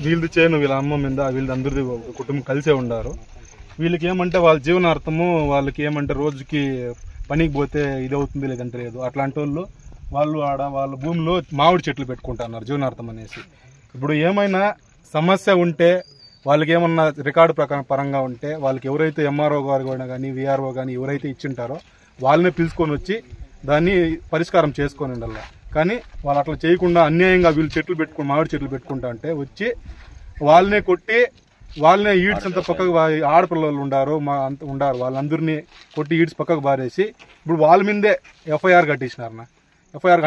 వీళ్ళది చేను వీళ్ళ అమ్మ మీద వీళ్ళది అందరిది కుటుంబం కలిసే ఉండారు. వీళ్ళకి ఏమంటే వాళ్ళ జీవనార్థము వాళ్ళకి ఏమంటే రోజుకి పనికి పోతే ఇది అవుతుంది లేదంటే లేదు. అట్లాంటి వాళ్ళు వాళ్ళ భూమిలో మామిడి చెట్లు పెట్టుకుంటున్నారు జీవనార్థం అనేసి. ఇప్పుడు ఏమైనా సమస్య ఉంటే వాళ్ళకి ఏమన్నా రికార్డు పరంగా ఉంటే వాళ్ళకి ఎవరైతే ఎంఆర్ఓ గారు కూడా కానీ విఆర్ఓ కానీ ఎవరైతే ఇచ్చింటారో వాళ్ళనే పిలుచుకొని వచ్చి దాన్ని పరిష్కారం చేసుకొని ఉండాలి. కానీ వాళ్ళు అట్లా చేయకుండా అన్యాయంగా వీళ్ళు చెట్లు పెట్టుకుని మామిడి చెట్లు పెట్టుకుంటా అంటే వచ్చి వాళ్ళనే కొట్టి వాళ్ళనే ఈడ్స్ అంతా పక్కకు ఆడపిల్లలు ఉండారు వాళ్ళందరినీ కొట్టి ఈడ్స్ పక్కకు బారేసి ఇప్పుడు వాళ్ళ మీదే ఎఫ్ఐఆర్ కట్టించినారన్న.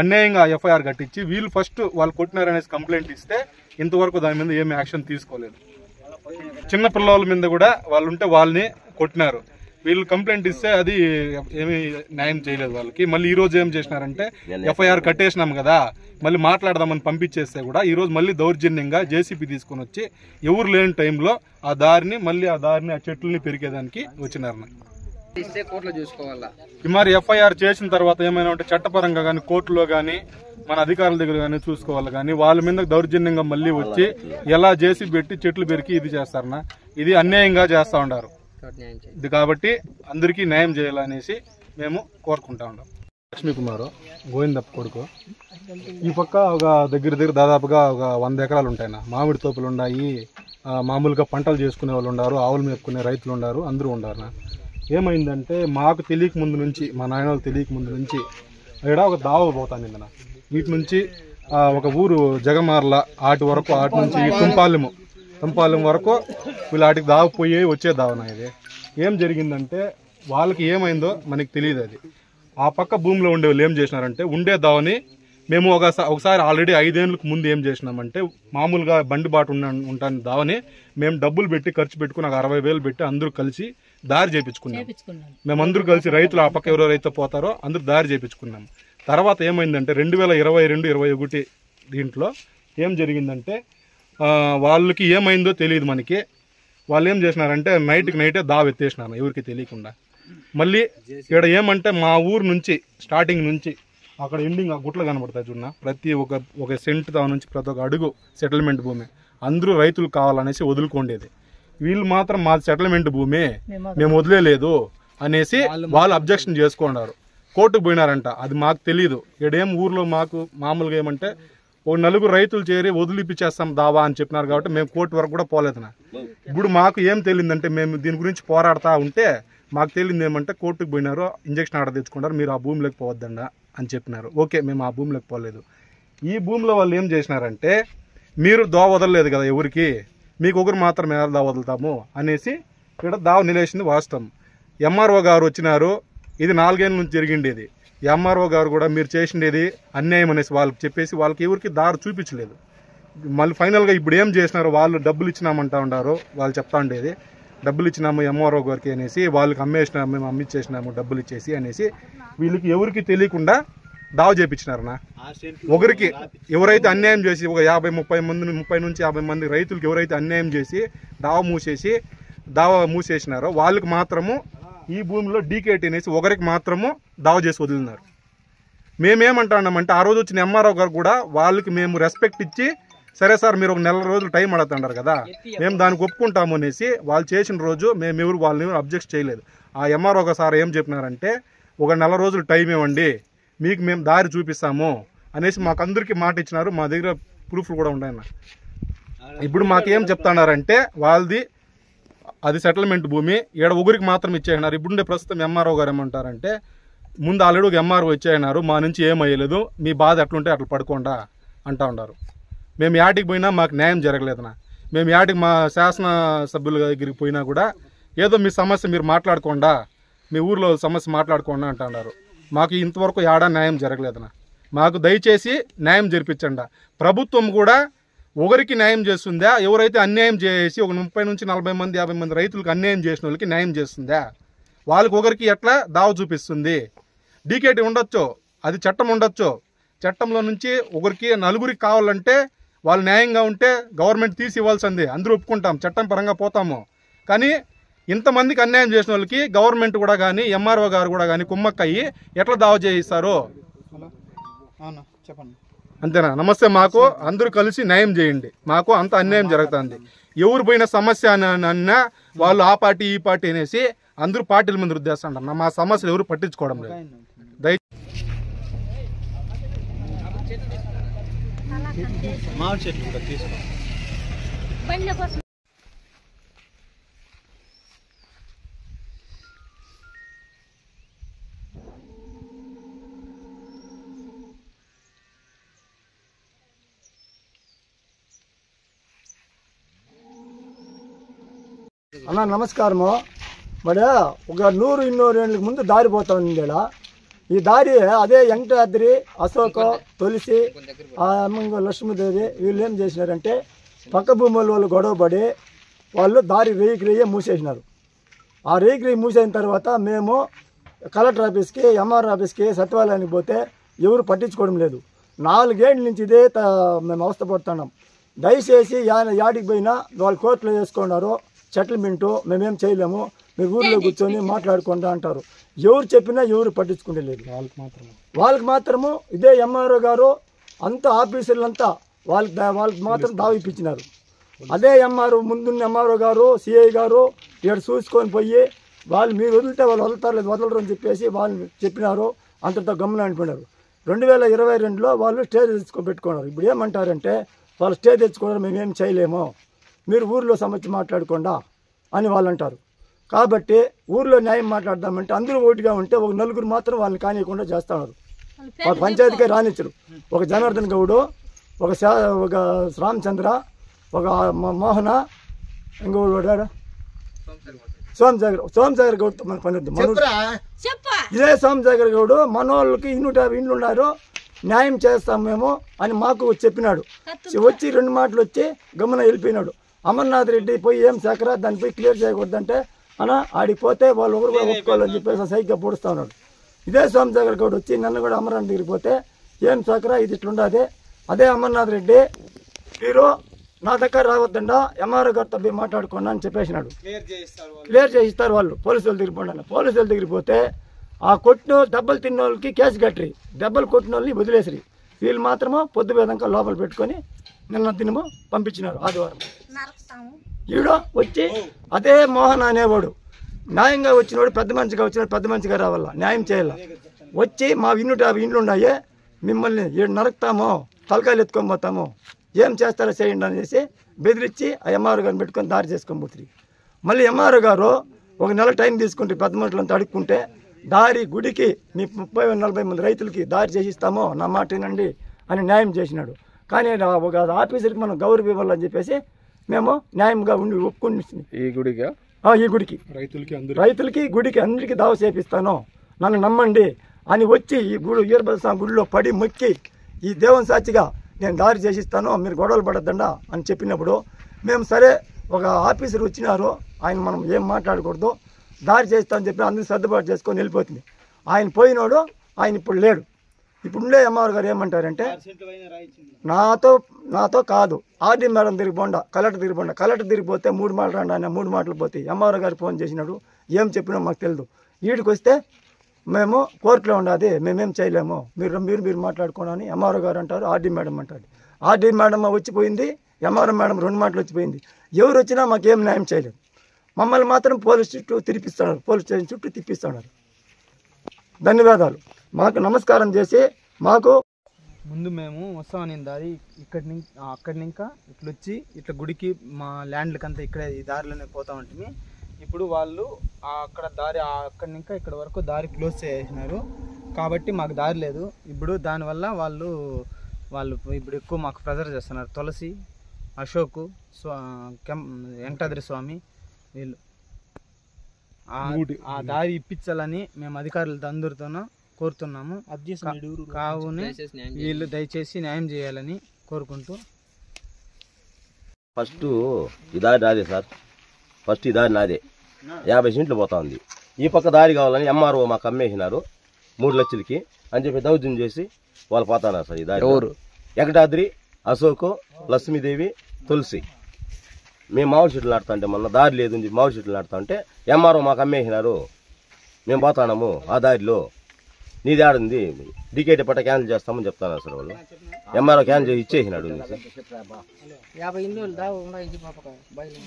అన్యాయంగా ఎఫ్ఐఆర్ కట్టించి వీళ్ళు ఫస్ట్ వాళ్ళు కొట్టినారనేసి కంప్లైంట్ ఇస్తే ఇంతవరకు దాని మీద ఏమి యాక్షన్ తీసుకోలేదు. చిన్న పిల్లల మీద కూడా వాళ్ళు ఉంటే వాళ్ళని కొట్టినారు. వీళ్ళు కంప్లైంట్ ఇస్తే అది ఏమీ న్యాయం చేయలేదు వాళ్ళకి. మళ్ళీ ఈ రోజు ఏం చేసినారంటే ఎఫ్ఐఆర్ కట్టేసినాం కదా మళ్ళీ మాట్లాడదామని పంపించేస్తే కూడా ఈ రోజు మళ్ళీ దౌర్జన్యంగా జేసీబీ తీసుకొని వచ్చి ఎవరు లేని టైంలో ఆ చెట్లని పెరిగేదానికి వచ్చినారు. మరి ఎఫ్ఐఆర్ చేసిన తర్వాత ఏమైనా ఉంటే చట్టపరంగా కానీ కోర్టులో కానీ మన అధికారుల దగ్గర కానీ చూసుకోవాలి. కానీ వాళ్ళ మీద దౌర్జన్యంగా మళ్ళీ వచ్చి ఎలా జేసీబీ పెట్టి చెట్లు పెరికి ఇది చేస్తారన్నా, ఇది అన్యాయంగా చేస్తా ఉన్నారు. ఇది కాబట్టి అందరికీ న్యాయం చేయాలనేసి మేము కోరుకుంటా ఉన్నాం. లక్ష్మీ కుమార్ గోవిందప్ప కొడుకు. ఈ పక్క ఒక దగ్గర దాదాపుగా ఒక 100 ఎకరాలు ఉంటాయన్న. మామిడి తోపులు ఉన్నాయి, మామూలుగా పంటలు చేసుకునే వాళ్ళు ఉన్నారు, ఆవులు మేపుకునే రైతులు ఉన్నారు, అందరూ ఉండారు. ఏమైందంటే మాకు తెలియక ముందు నుంచి మా నాయన వాళ్ళు తెలియక ముందు నుంచి ఇక్కడ ఒక దావ పోతాను ఇందన. వీటి నుంచి ఒక ఊరు జగమార్ల ఆటి వరకు, ఆటి నుంచి తుంపాలెం వరకు వీళ్ళు ఆటికి దావ పోయి వచ్చే దావన. ఇది ఏం జరిగిందంటే వాళ్ళకి ఏమైందో మనకి తెలియదు. అది ఆ పక్క భూమిలో ఉండే వాళ్ళు ఏం చేసినారంటే ఉండే దావని మేము ఒకసారి ఆల్రెడీ 5 ఏళ్ళకు ముందు ఏం చేసినామంటే మామూలుగా బండి బాటు ఉంటాను దావని మేము డబ్బులు పెట్టి ఖర్చు పెట్టుకుని 60,000 పెట్టి అందరూ కలిసి దారి చేయించుకున్నాం. మేమందరూ కలిసి రైతులు ఆ పక్క ఎవరైతే పోతారో అందరూ దారి చేయించుకున్నాం. తర్వాత ఏమైందంటే 2022-21 దీంట్లో ఏం జరిగిందంటే వాళ్ళకి ఏమైందో తెలియదు మనకి. వాళ్ళు ఏం చేసినారంటే నైటే దావ ఎత్తేసినారు ఎవరికి తెలియకుండా. మళ్ళీ ఇక్కడ ఏమంటే మా ఊరు నుంచి స్టార్టింగ్ నుంచి అక్కడ ఎండింగ్ ఆ గుట్లు కనబడతాయి చూడ, ప్రతి ఒక సెంట్ దా నుంచి ప్రతి ఒక్క అడుగు సెటిల్మెంట్ భూమి, అందరూ రైతులు కావాలనేసి వదులుకోండేది. వీళ్ళు మాత్రం మా సెటిల్మెంట్ భూమి మేము వదిలేదు అనేసి వాళ్ళు అబ్జెక్షన్ చేసుకున్నారు. కోర్టుకు పోయినారంట. అది మాకు తెలియదు. ఇక్కడేం ఊర్లో మాకు మామూలుగా ఏమంటే ఒక 4 రైతులు చేరి వదిలిపిచ్చేస్తాం దావా అని చెప్పినారు కాబట్టి మేము కోర్టు వరకు కూడా పోలేదనా. ఇప్పుడు మాకు ఏం తెలియదంటే మేము దీని గురించి పోరాడుతూ ఉంటే మాకు తెలియదు ఏమంటే కోర్టుకు పోయినారు, ఇంజక్షన్ ఆర్డర్ తెచ్చుకున్నారు, మీరు ఆ భూమిలోకి పోవద్దండ అని చెప్పినారు. ఓకే, మేము ఆ భూమిలోకి పోలేదు. ఈ భూమిలో వాళ్ళు ఏం చేసినారంటే మీరు దావ వదలలేదు కదా ఎవరికి, మీకు ఒకరు మాత్రం ఎలా దావ వదులుతాము అనేసి ఇక్కడ దావ నిలేసింది వాస్తవం. ఎంఆర్ఓ గారు వచ్చినారు. ఇది 4 ఏళ్ళ నుంచి జరిగిండేది. ఎంఆర్ఓ గారు కూడా మీరు చేసిండేది అన్యాయం అనేసి వాళ్ళకి చెప్పేసి వాళ్ళకి ఎవరికి దారి చూపించలేదు. మళ్ళీ ఫైనల్గా ఇప్పుడు ఏం చేసినారు, వాళ్ళు డబ్బులు ఇచ్చినామంటా ఉన్నారు. వాళ్ళు చెప్తా ఉండేది డబ్బులు ఇచ్చినాము ఎంఆర్ఓ గారికి అనేసి, వాళ్ళకి అమ్మేసినాము, మేము అమ్మిచ్చేసినాము డబ్బులు ఇచ్చేసి అనేసి వీళ్ళకి ఎవరికి తెలియకుండా దావ చేపించినారనా. ఒకరికి ఎవరైతే అన్యాయం చేసి ఒక 30 నుంచి 50 మంది రైతులకు ఎవరైతే అన్యాయం చేసి దావ మూసేసినారో వాళ్ళకి మాత్రము ఈ భూమిలో డీకేటీ అనేసి ఒకరికి మాత్రము దావ చేసి వదిలినారు. మేమేమంటున్నామంటే ఆ రోజు వచ్చిన ఎంఆర్ఓ గారు కూడా వాళ్ళకి మేము రెస్పెక్ట్ ఇచ్చి సరే సార్ మీరు ఒక 4 రోజులు టైం అడుగుతున్నారు కదా మేము దానికి ఒప్పుకుంటాము అనేసి వాళ్ళు చేసిన రోజు వాళ్ళని అబ్జెక్ట్ చేయలేదు. ఆ ఎంఆర్ఓ సార్ ఏం చెప్పినారంటే ఒక 4 రోజులు టైం ఇవ్వండి, మీకు మేము దారి చూపిస్తాము అనేసి మాకు అందరికీ మాట ఇచ్చినారు. మా దగ్గర ప్రూఫ్లు కూడా ఉన్నాయన్న. ఇప్పుడు మాకేం చెప్తున్నారంటే వాళ్ళది అది సెటిల్మెంట్ భూమి, ఇక్కడ ఒకరికి మాత్రం ఇచ్చేసినారు. ఇప్పుడుండే ప్రస్తుతం ఎంఆర్ఓ గారు ఏమంటారంటే ముందు ఆల్రెడీ ఒక ఎంఆర్ఓ ఇచ్చేసినారు, మా నుంచి ఏమయ్యలేదు, మీ బాధ ఎట్లుంటే అట్లా పడుకోండా అంటా ఉన్నారు. మేము యాటికి పోయినా మాకు న్యాయం జరగలేదనా. మేము యాటికి మా శాసన సభ్యుల దగ్గరికి పోయినా కూడా ఏదో మీ సమస్య మీరు మాట్లాడుకోండా, మీ ఊర్లో సమస్య మాట్లాడుకోండా అంటా ఉన్నారు. మాకు ఇంతవరకు ఏడా న్యాయం జరగలేదనా. మాకు దయచేసి న్యాయం జరిపించండి. ప్రభుత్వం కూడా ఒకరికి న్యాయం చేస్తుందా, ఎవరైతే అన్యాయం చేసి ఒక 30 నుంచి 40 మంది 50 మంది రైతులకు అన్యాయం చేసిన వాళ్ళకి న్యాయం చేస్తుందా, వాళ్ళకి ఒకరికి ఎట్లా దావ చూపిస్తుంది. డీకేటీ ఉండొచ్చు, అది చట్టం ఉండొచ్చు, చట్టంలో నుంచి ఒకరికి 4గురికి కావాలంటే వాళ్ళు న్యాయంగా ఉంటే గవర్నమెంట్ తీసి ఇవ్వాల్సింది, అందరూ ఒప్పుకుంటాం, చట్టం పరంగా పోతాము. కానీ ఇంతమందికి అన్యాయం చేసిన వాళ్ళకి గవర్నమెంట్ కూడా కానీ ఎంఆర్ఓ గారు కూడా కానీ కుమ్మక్కయ్యి ఎట్లా దావ చేయిస్తారు చెప్పండి. అంతేనా? నమస్తే. మాకు అందరూ కలిసి న్యాయం చేయండి. మాకు అంత అన్యాయం జరుగుతుంది. ఎవరు పోయిన సమస్య అన్నా వాళ్ళు ఆ పార్టీ ఈ పార్టీ అనేసి అందరూ పార్టీల మీద రుద్దేస్తుంటారు. మా సమస్యలు ఎవరు పట్టించుకోవడం లేదు. అన్న నమస్కారము. మరి ఒక 100-200 ఏళ్ళకి ముందు దారి పోతా ఉంది. ఈ దారి అదే వెంకటాద్రి, అశోక, తులసి, లక్ష్మీదేవి వీళ్ళు ఏం చేసినారంటే పక్క భూముల వాళ్ళు గొడవపడి వాళ్ళు దారి రేయి మూసేసినారు. ఆ రేయి మూసేసిన తర్వాత మేము కలెక్టర్ ఆఫీస్కి, ఎంఆర్ ఆఫీస్కి, సచివాలయానికి పోతే ఎవరు పట్టించుకోవడం లేదు. 4 ఏళ్ళ నుంచి ఇదే మేము అవస్థపడుతున్నాం. దయచేసి యాడికి పోయినా వాళ్ళు కోర్టులో వేసుకున్నారు సెటిల్మెంటు, మేమేం చేయలేము, మీరు ఊర్లో కూర్చొని మాట్లాడుకుంటా అంటారు. ఎవరు చెప్పినా ఎవరు పట్టించుకుంటలేదు. వాళ్ళకి మాత్రము ఇదే ఎంఆర్ఓ గారు అంతా ఆఫీసర్లంతా వాళ్ళకి మాత్రం దావి ఇప్పించినారు. అదే ఎంఆర్ఓ ముందున్న ఎంఆర్ఓ గారు, సిఐ గారు ఇక్కడ చూసుకొని పోయి వాళ్ళు మీరు వదిలితే వాళ్ళు వదలరు అని చెప్పేసి వాళ్ళు చెప్పినారు. అంతటితో గమనం అనిపోయినారు. 2022లో వాళ్ళు స్టే తెచ్చుకొని పెట్టుకున్నారు. ఇప్పుడు ఏమంటారంటే వాళ్ళు స్టే తెచ్చుకున్నారు, మేమేం చేయలేము, మీరు ఊర్లో సమస్య మాట్లాడకుండా అని వాళ్ళు అంటారు. కాబట్టి ఊర్లో న్యాయం మాట్లాడదామంటే అందరూ ఓటుగా ఉంటే ఒక 4 మాత్రం వాళ్ళని కానియకుండా చేస్తున్నారు. ఒక పంచాయతీకే రానిచ్చరు. ఒక జనార్దన్ గౌడు, ఒక రామచంద్ర, ఒక మోహన, ఇంకొకడు సోమసాగర్ గౌడ్తో మన పని వద్దు. ఇదే సోమసాగర్ గౌడు మనోళ్ళకి 150 ఇండ్లు ఉన్నారు, న్యాయం చేస్తాం మేము అని మాకు చెప్పినాడు. వచ్చి 2 మాటలు వచ్చి గమన వెళ్ళిపోయినాడు. అమర్నాథ్ రెడ్డి పోయి ఏం శాఖరా దానిపై క్లియర్ చేయకూడదంటే అన్నా ఆడికి పోతే వాళ్ళు ఒకరు కూడా ఒప్పుకోవాలని చెప్పేసి సైగ్గా పొడుస్తూ ఉన్నాడు. ఇదే సోమసాగర్ గౌడ్ వచ్చి నన్ను కూడా అమర్నాథ్ దగ్గరికి పోతే ఏం శాఖరా ఇది ఇట్లుండదు. అదే అమర్నాథ్ రెడ్డి మీరు నా దగ్గర రావద్దండా ఎంఆర్ఓ గారితో పోయి మాట్లాడుకున్నా అని చెప్పేసినాడు. క్లియర్ చేయిస్తారు వాళ్ళు. పోలీసు వాళ్ళ దగ్గర పోండి. పోలీసు వాళ్ళ దగ్గరికి పోతే ఆ కొట్టిన దెబ్బలు తిన్న వాళ్ళకి కేసు కట్టరి, దెబ్బలు కొట్టిన వాళ్ళని వదిలేసరి. వీళ్ళు మాత్రమో పొద్దు వేదంగా లోపల పెట్టుకొని నిన్న దినము పంపించినారు ఆదివారం. ఈడ వచ్చి అదే మోహన్ అనేవాడు న్యాయంగా వచ్చినవాడు, పెద్ద మనిషిగా వచ్చినాడు, పెద్ద మనిషిగా రావాల, న్యాయం చేయాల. వచ్చి మా 150 ఇండ్లు ఉన్నాయి, మిమ్మల్ని ఈడు నరుకుతాము, తలకాయలు ఎత్తుకొని పోతాము, ఏం చేస్తారో చేయండి అనేసి బెదిరించి ఆ ఎంఆర్ఓ గారిని పెట్టుకొని దారి చేసుకొని పోతుంది. మళ్ళీ ఎంఆర్ఓ గారు ఒక నెల టైం తీసుకుంటే పెద్ద మనుషులంతా అడుక్కుంటే దారి గుడికి మీ 30-40 మంది రైతులకి దారి చేసిస్తాము, నా మాట వినండి అని న్యాయం చేసినాడు. కానీ ఒక ఆఫీసర్కి మనం గౌరవం ఇవ్వాలని చెప్పేసి మేము న్యాయంగా ఉండి ఒప్పుకుని ఈ గుడికి రైతులకి గుడికి అందరికీ దావ చేపిస్తాను, నన్ను నమ్మండి అని వచ్చి ఈ వీరభద్ర స్వామి గుడిలో పడి మొక్కి ఈ దేవుని సాక్షిగా నేను దారి చేసిస్తాను, మీరు గొడవలు పడద్దండా అని చెప్పినప్పుడు మేము సరే ఒక ఆఫీసర్ వచ్చినారు, ఆయన మనం ఏం మాట్లాడకూడదు, దారి చేస్తామని చెప్పి అందరూ సర్దుబాటు చేసుకొని వెళ్ళిపోతుంది. ఆయన పోయినాడు, ఆయన ఇప్పుడు లేడు. ఇప్పుడుండే ఎంఆర్ గారు ఏమంటారంటే నాతో కాదు, ఆర్డీ మేడం తిరిగిపోండా, కలెక్టర్ తిరిగిపోండా, కలెక్టర్ తిరిగిపోతే 3 మాటలు రండి ఆయన 3 మాటలు పోతాయి. ఎంఆర్ గారు ఫోన్ చేసినాడు, ఏం చెప్పినా మాకు తెలియదు, వీడికి వస్తే మేము కోర్టులో ఉండాలి, మేమేం చేయలేము, మీరు మాట్లాడుకోనని ఎంఆర్ఓ గారు అంటారు, ఆర్డీ మేడం అంటారు. ఆర్డీ మేడం వచ్చిపోయింది, ఎంఆర్ఓ మేడం 2 మాటలు వచ్చిపోయింది. ఎవరు వచ్చినా మాకేం న్యాయం చేయలేదు. మమ్మల్ని మాత్రం పోలీస్ చుట్టూ తిరిపిస్తున్నారు, పోలీస్ స్టేషన్ చుట్టూ తిప్పిస్తున్నారు. ధన్యవాదాలు. మాకు నమస్కారం చేసి మాకు ముందు మేము వస్తామని దారి అక్కడి ఇంకా ఇట్లా వచ్చి ఇట్లా గుడికి మా ల్యాండ్లకంతా ఇక్కడే ఈ దారిలోనే పోతా ఉంటుంది. ఇప్పుడు వాళ్ళు అక్కడ దారి అక్కడి ఇంకా ఇక్కడ వరకు దారి క్లోజ్ చేసినారు కాబట్టి మాకు దారి లేదు. ఇప్పుడు దానివల్ల వాళ్ళు ఇప్పుడు ఎక్కువ మాకు ప్రెజర్ చేస్తున్నారు. తులసి, అశోక్, వెంకటాద్రి స్వామి వీళ్ళు ఆ దారి ఇప్పించాలని మేము అధికారులతో అందరితోనూ కోరుతున్నాము. కావున వీళ్ళు దయచేసి న్యాయం చేయాలని కోరుకుంటూ. ఫస్ట్ ఈ దారి నాదే సార్, ఫస్ట్ ఈ దారి నాదే, 50 సెంట్లు పోతా ఉంది. ఈ పక్క దారి కావాలని ఎంఆర్ఓ మాకు అమ్మేసినారు 3 లక్షలకి అని చెప్పి దౌర్జన్యం చేసి వాళ్ళు పోతున్నారు సార్. ఈ దారి వెంకటాద్రి, అశోక్, లక్ష్మీదేవి, తులసి. మేము మామిడి చెట్లు నాటుతా అంటే మొన్న దారి లేదు మామిడి చెట్లు నాటుతా ఉంటే ఎంఆర్ఓ మాకు అమ్మేసినారు, మేము పోతాము ఆ దారిలో. నీది ఆడుంది డీకేటీ పట్ట క్యాన్సిల్ చేస్తామని చెప్తాను సార్ వాళ్ళు. ఎంఆర్ఓ క్యాన్సిల్ చేసి ఇచ్చేసినాడు సార్. 50 ఇల్లు దావు ఉన్నాయి పాపక బయలు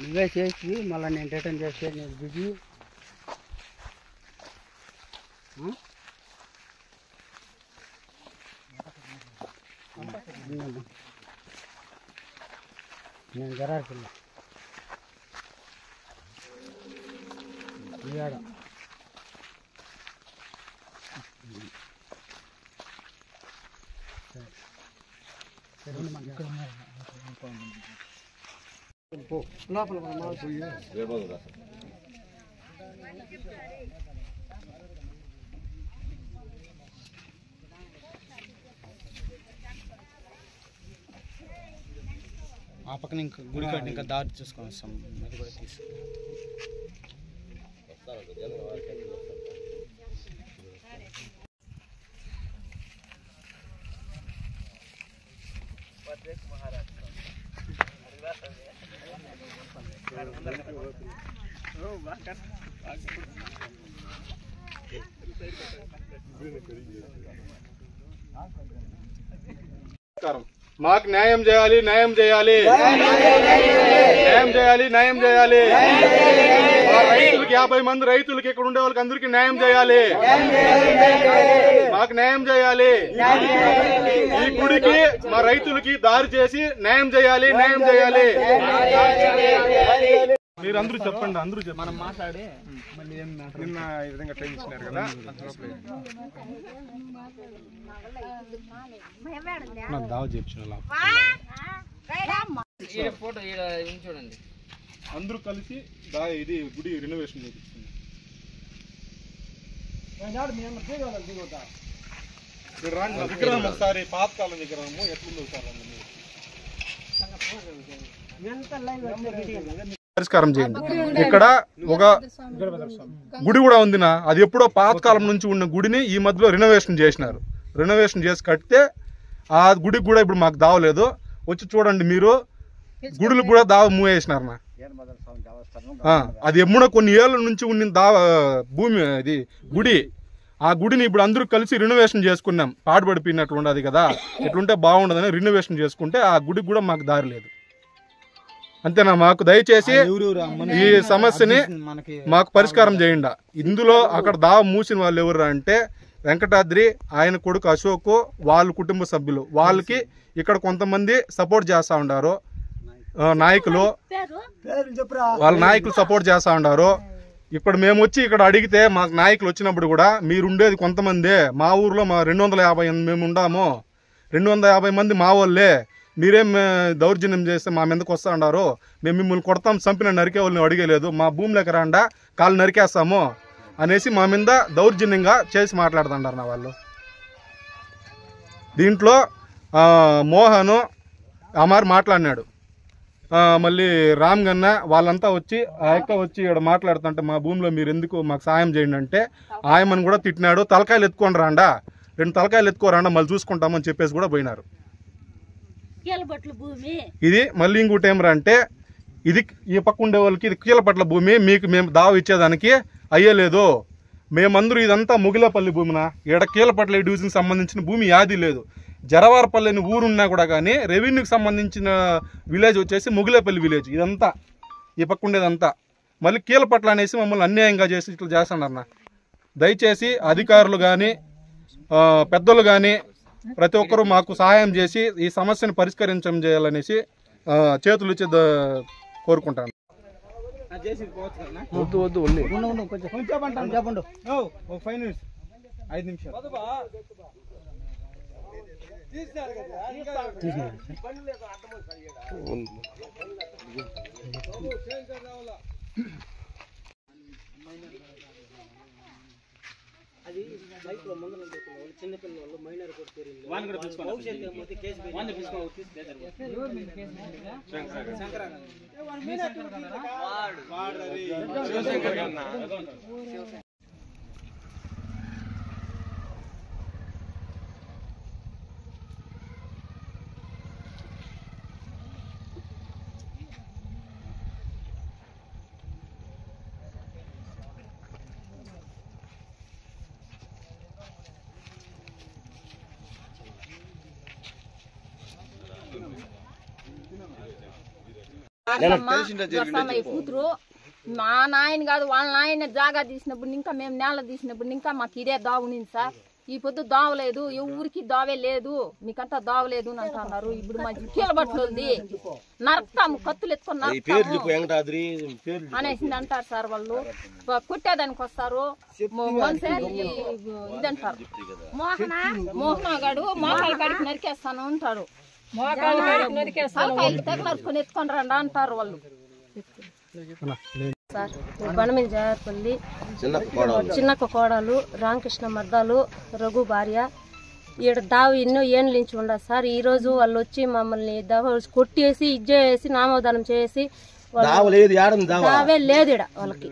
నువ్వే చేసి మళ్ళీ నేను రిటర్న్ చేస్తే నేను బిజీ నేను గరారు పిల్ల లోపల ఆ పక్కన ఇంకా గుడి కాడ ఇంకా దారి చూసుకొని వస్తాం, అది కూడా తీసి మాకు న్యాయం చేయాలి, న్యాయం చేయాలి, న్యాయం చేయాలి, న్యాయం చేయాలి. మా రైతులకి 50 మంది రైతులకి ఇక్కడ ఉండే వాళ్ళకి అందరికీ న్యాయం చేయాలి. మాకు న్యాయం చేయాలి. ఈ గుడికి మా రైతులకి దారి చేసి న్యాయం చేయాలి, న్యాయం చేయాలి. మీరు అందరూ చెప్పండి, అందరూ చెప్పండి. మనం మాట్లాడి మళ్ళీ ఏం నిన్న ఈ విధంగా ట్రైన్ ఇచ్చినారు కదా, నాకు దావ చేయించిన ఫోటో చూడండి. అందరూ కలిసి ఇది గుడి రెనోవేషన్ చేయించుకున్నాం. విగ్రహం ఒకసారి పాతకాలం విగ్రహము ఎట్లుందో ఒకసారి పరిష్కారం చేయండి. ఇక్కడ ఒక గుడి కూడా ఉందినా, అది ఎప్పుడో పాతకాలం నుంచి ఉన్న గుడిని ఈ మధ్యలో రెనోవేషన్ చేసినారు. రెనోవేషన్ చేసి కడితే ఆ గుడికి కూడా ఇప్పుడు మాకు దావలేదు. వచ్చి చూడండి మీరు, గుడులకు కూడా దావ మూవేసినారు. అది ఎప్పుడో కొన్ని ఏళ్ళ నుంచి ఉన్న భూమి అది గుడి. ఆ గుడిని ఇప్పుడు అందరూ కలిసి రెనోవేషన్ చేసుకున్నాం. పాడుపడిపోయినట్లు ఉండదు కదా, ఎట్లుంటే బాగుండదని రెనోవేషన్ చేసుకుంటే ఆ గుడికి కూడా మాకు దారి లేదు. అంతేనా? మాకు దయచేసి ఈ సమస్యని మాకు పరిష్కారం చేయండి. ఇందులో అక్కడ దావ మూసిన వాళ్ళు ఎవరు అంటే వెంకటాద్రి, ఆయన కొడుకు అశోక్, వాళ్ళ కుటుంబ సభ్యులు. వాళ్ళకి ఇక్కడ కొంతమంది సపోర్ట్ చేస్తా ఉండారు, నాయకులు, వాళ్ళ నాయకులు సపోర్ట్ చేస్తా ఉండారు. ఇప్పుడు మేము వచ్చి ఇక్కడ అడిగితే మాకు నాయకులు వచ్చినప్పుడు కూడా మీరు ఉండేది కొంతమందే, మా ఊర్లో మా 250 మేము ఉండాము, 250 మంది మా వాళ్ళే, మీరేం దౌర్జన్యం చేస్తే మా మీదకి వస్తా ఉండారు, మేము మిమ్మల్ని కొడతాం, చంపిన నరికే వాళ్ళని అడిగలేదు, మా భూమిలోకి రాండా కాళ్ళు నరికేస్తాము అనేసి మా మీద దౌర్జన్యంగా చేసి మాట్లాడుతుంటారు నా వాళ్ళు. దీంట్లో మోహను అమార్ మాట్లాడినాడు, మళ్ళీ రామ్ గన్న వాళ్ళంతా వచ్చి ఆ యొక్క వచ్చి ఇక్కడ మాట్లాడుతుంటే మా భూమిలో మీరు ఎందుకు మాకు సాయం చేయండి అంటే ఆయమని కూడా తిట్టినాడు. తలకాయలు ఎత్తుకొని రాండా, 2 తలకాయలు ఎత్తుకోరాండా మళ్ళీ చూసుకుంటామని చెప్పేసి కూడా పోయినారు. ఇది మళ్ళీ ఇంకోటి ఏమరా అంటే, ఇది ఈ పక్క ఉండే వాళ్ళకి ఇది కీలపట్ల భూమి, మీకు మేము దావ ఇచ్చేదానికి అయ్యలేదు. మేమందరూ ఇదంతా ముగిలపల్లి భూమినా, ఈడ కీలపట్ల డివిజన్కి సంబంధించిన భూమి యాది లేదు. జరవారపల్లి అని ఊరున్నా కూడా కానీ రెవెన్యూకి సంబంధించిన విలేజ్ వచ్చేసి ముగిలేపల్లి విలేజ్. ఇదంతా ఈ పక్క ఉండేదంతా మళ్ళీ కీలపట్ల అనేసి మమ్మల్ని అన్యాయంగా చేసి ఇట్లా చేస్తున్నారు. దయచేసి అధికారులు కానీ పెద్దలు కానీ ప్రతి ఒక్కరూ మాకు సహాయం చేసి ఈ సమస్యను పరిష్కరించడం చేయాలనేసి చేతులు ఇచ్చి కోరుకుంటాను. చెప్పండి 5 నిమిషాలు 5 నిమిషాలు అది బైక్ లో ముందు చిన్న పిల్లలు మైనర్ కొట్టుకోరు కూతురు మా నాయన కాదు వాళ్ళ నాయన జాగా తీసినప్పుడు ఇంకా మేము నేల తీసినప్పుడు ఇంకా మాకు ఇదే దావునింది సార్. ఈ పొద్దు దావలేదు, ఊరికి దావే లేదు, మీకంతా దావలేదు అని అంటున్నారు. ఇప్పుడు మా కీలబట్లు ఉంది, నరకుతాము, కత్తులు ఎత్తుకొని అనేసి అంటారు సార్. వాళ్ళు కుట్టేదానికి వస్తారు, ఇదంటారు. మోహన గాడు మోకాల కాడికి నరికేస్తాను ఉంటాడు, నరుకొని ఎత్తుకొని రండి అంటారు వాళ్ళు. సార్ బండమీద జాగ్రత్తపల్లి చిన్నక్క కోడలు రామకృష్ణ మర్దాలు రఘు భార్య. ఈడ దావు ఎన్నో ఏళ్ళ నుంచి ఉండదు సార్. ఈ రోజు వాళ్ళు వచ్చి మమ్మల్ని కొట్టేసి ఇచ్చేసి నామోదానం చేసి దావే లేదు ఈడ వాళ్ళకి.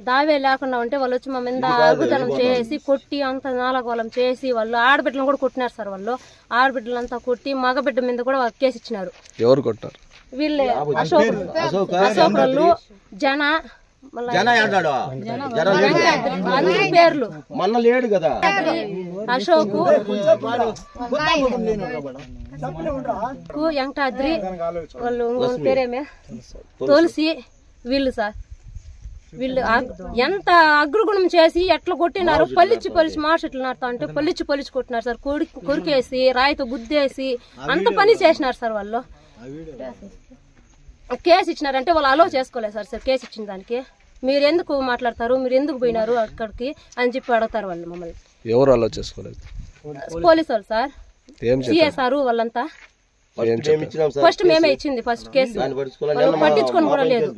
దావే లేకుండా ఉంటే వాళ్ళు వచ్చి మా మీద అద్భుతం చేసి కొట్టి అంత నాలగోళం చేసి వాళ్ళు ఆడబిడ్డలను కూడా కొట్టినారు సార్. వాళ్ళు ఆడబిడ్డలంతా కొట్టి మగబిడ్డ మీద కూడా కేసు ఇచ్చినారు. ఎవరు కొట్టారు? వీళ్ళే అశోకులు జన పేర్లు అశోకు వెంకటాద్రి వాళ్ళు పేరేమే తులసి వీళ్ళు సార్. వీళ్ళు ఎంత అగ్రగుణం చేసి ఎట్లా కొట్టినారు. పల్లిచ్చి మార్షెట్లు నాడుతా అంటే పల్లిచ్చి కొట్టినారు సార్. కొరికేసి రాయితో గుద్దేసి అంత పని చేసినారు సార్. వాళ్ళు కేసు ఇచ్చినారంటే వాళ్ళు అలో చేసుకోలేదు సార్. కేసు ఇచ్చిన దానికి మీరు ఎందుకు మాట్లాడతారు, మీరు ఎందుకు పోయినారు అక్కడికి అని చెప్పి అడుగుతారు వాళ్ళు మమ్మల్ని. ఎవరు అలో చేసుకోలేదు? పోలీసు వాళ్ళు సార్, సిఎస్ఆర్ వాళ్ళంతా. ఫస్ట్ మేమే ఇచ్చింది ఫస్ట్ కేసు, పట్టించుకొని కూడా లేదు.